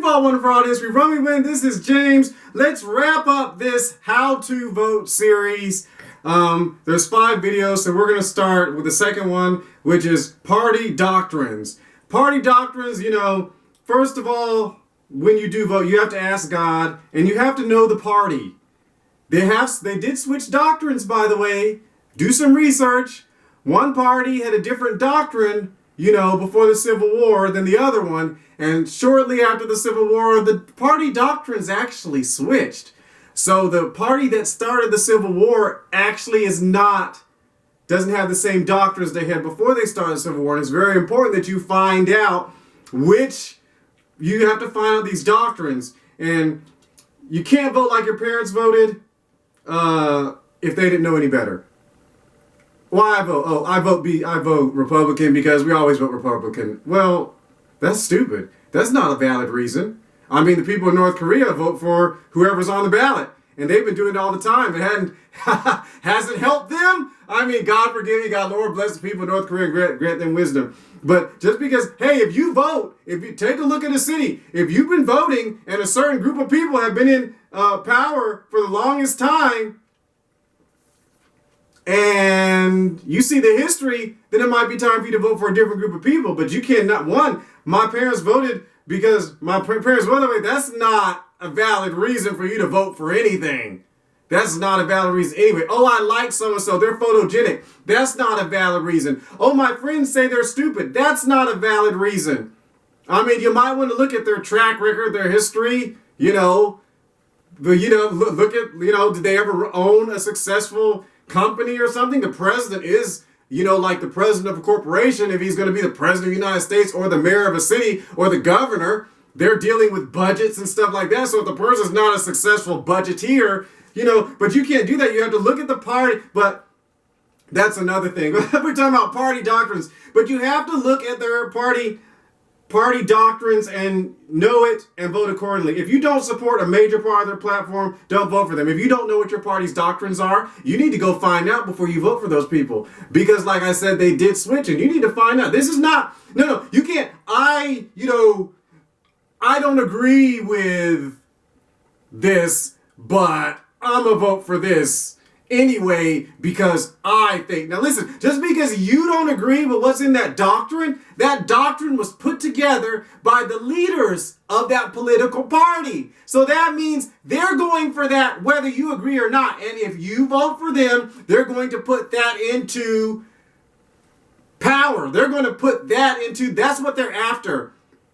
all wonderful audience. We run, we win. This is James. Let's wrap up this how to vote series. There's 5 videos, so we're going to start with the second one, which is party doctrines. Party doctrines, you know, first of all, when you do vote, you have to ask God, and you have to know the party. They did switch doctrines, by the way. Do some research. One party had a different doctrine, you know, before the Civil War than the other one. And shortly after the Civil War, the party doctrines actually switched. So the party that started the Civil War actually doesn't have the same doctrines they had before they started the Civil War. And it's very important that you find out you have to find out these doctrines. And you can't vote like your parents voted if they didn't know any better. Why I vote? Oh, I vote Republican because we always vote Republican. Well, that's stupid. That's not a valid reason. I mean, the people in North Korea vote for whoever's on the ballot, and they've been doing it all the time. It hasn't helped them. I mean, God forgive you, God, Lord bless the people of North Korea and grant them wisdom. But just because, hey, if you vote, if you take a look at a city, if you've been voting and a certain group of people have been in power for the longest time, and you see the history, then it might be time for you to vote for a different group of people. But you cannot, my parents voted because my parents voted that way. That's not a valid reason for you to vote for anything. That's not a valid reason anyway. Oh, I like so-and-so, they're photogenic. That's not a valid reason. Oh, my friends say they're stupid. That's not a valid reason. I mean, you might want to look at their track record, their history, look at, did they ever own a successful company or something? The president is, like the president of a corporation. If he's going to be the president of the United States or the mayor of a city or the governor, they're dealing with budgets and stuff like that. So if the person's not a successful budgeteer, but you can't do that. You have to look at the party. But that's another thing. We're talking about party doctrines, but you have to look at their party doctrines and know it and vote accordingly. If you don't support a major part of their platform, don't vote for them. If you don't know what your party's doctrines are, you need to go find out before you vote for those people. Because like I said, they did switch and you need to find out. This is not, no, you can't, I don't agree with this, but I'm gonna vote for this anyway because I think. Now listen, just because you don't agree with what's in that doctrine was put together by the leaders of that political party. So that means they're going for that whether you agree or not. And if you vote for them, they're going to put that into power. They're going to put that into, that's what they're after.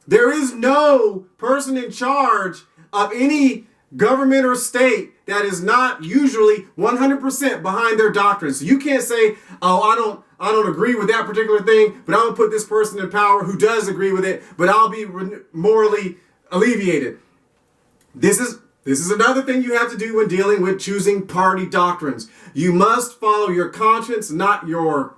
There is no person in charge of any government or state that is not usually 100% behind their doctrines. So you can't say, oh, I don't agree with that particular thing, but I'm going to put this person in power who does agree with it, but I'll be morally alleviated. This is another thing you have to do when dealing with choosing party doctrines. You must follow your conscience, not your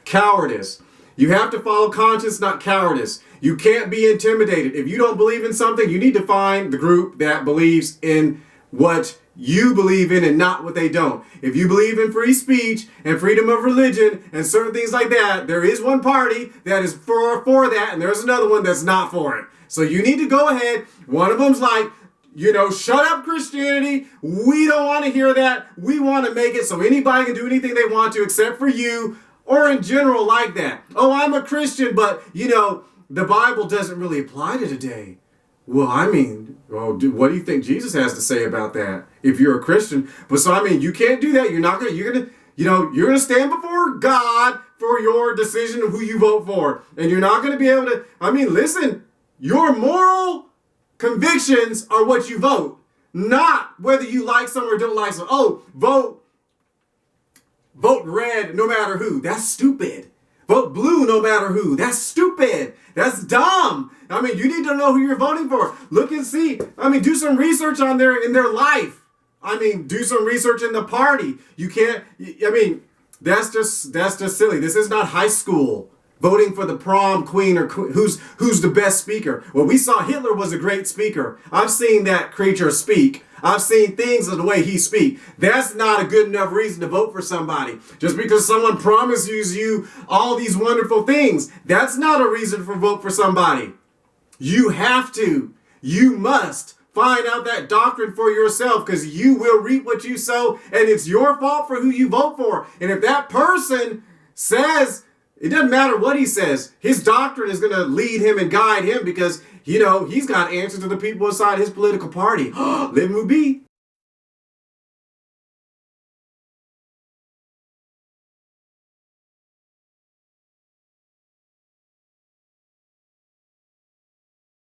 cowardice. You have to follow conscience, not cowardice. You can't be intimidated. If you don't believe in something, you need to find the group that believes in what you believe in and not what they don't. If you believe in free speech and freedom of religion and certain things like that, there is one party that is for that, and there's another one that's not for it. So you need to go ahead. One of them's like, shut up Christianity. We don't want to hear that. We want to make it so anybody can do anything they want to except for you. Or in general like that. Oh, I'm a Christian, but, the Bible doesn't really apply to today. Well, what do you think Jesus has to say about that if you're a Christian? But so, you can't do that. You're going to stand before God for your decision of who you vote for. And you're not going to be able to, listen, your moral convictions are what you vote, not whether you like someone or don't like someone. Oh, vote red no matter who. That's stupid. Vote blue no matter who. That's stupid. That's dumb. You need to know who you're voting for. Look and see. Do some research in their life. Do some research in the party. You can't, that's just silly. This is not high school. Voting for the prom queen or who's the best speaker. Well, we saw Hitler was a great speaker. I've seen that creature speak. I've seen things of the way he speaks. That's not a good enough reason to vote for somebody. Just because someone promises you all these wonderful things, that's not a reason for vote for somebody. You have to. You must find out that doctrine for yourself, because you will reap what you sow, and it's your fault for who you vote for. And if that person says, it doesn't matter what he says, his doctrine is going to lead him and guide him, because, he's got answers to the people inside his political party. Let me be.